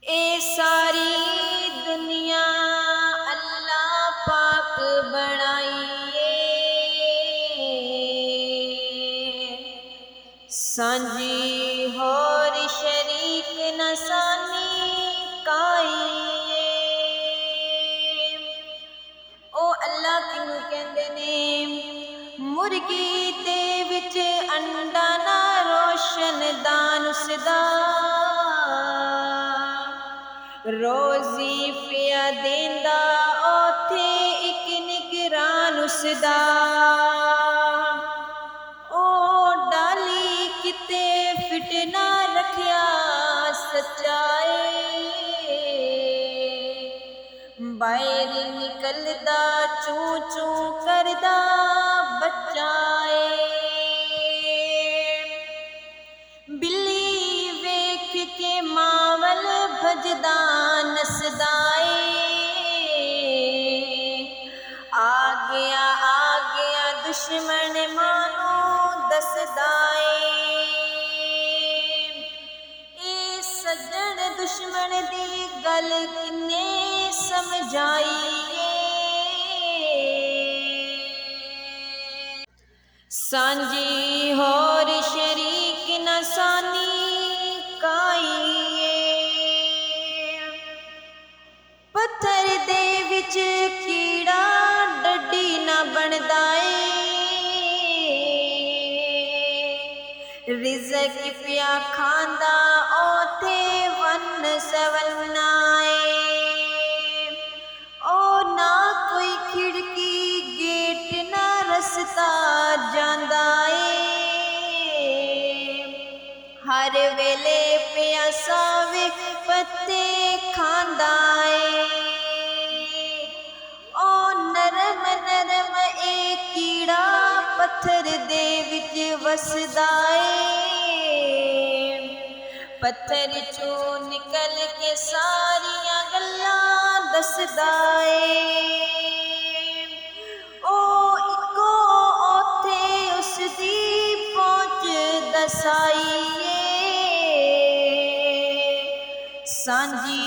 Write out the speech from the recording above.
ए सारी दुनिया अल्लाह पाक बनाइए, सांझी होर शरीक न सानी काईए। ओ अल्लाह किनू कहंदे ने, मुर्गी दे विच अंडा ना रोशनदान उसदा, रोजी पिया देंदा ओथे इक निगरान उसदा। ओ डाली किते फिट ना रखिया सच्चाई, बाहर निकलदा चूं चूं करदा बच्चाए। बिल्ली वेख के मावल भजदा नसदाए, आ गया दुश्मन मानो दसदाए। ए सज्जन दुश्मन दी गल किन्ने समझाइए, सांझी होर शरीक न सानी काईए। पत्थर दे विच कीड़ा डड्डी न बनदा ए, रिज़क पिया खांदा ओथे वन सवन्नाए। ओ ना कोई खिड़की गेट ना रस्ता जांदा ए, हर वेले प्यासा वे पत्ते खांदा ए। ओ नरम नरम ए कीड़ा पत्थर दे विच वसदा ए, पत्थर चों निकल के सारियां गल्लां दसदा ए। ओ इको ओथे उसदी पहुंच दसाईए, सांझी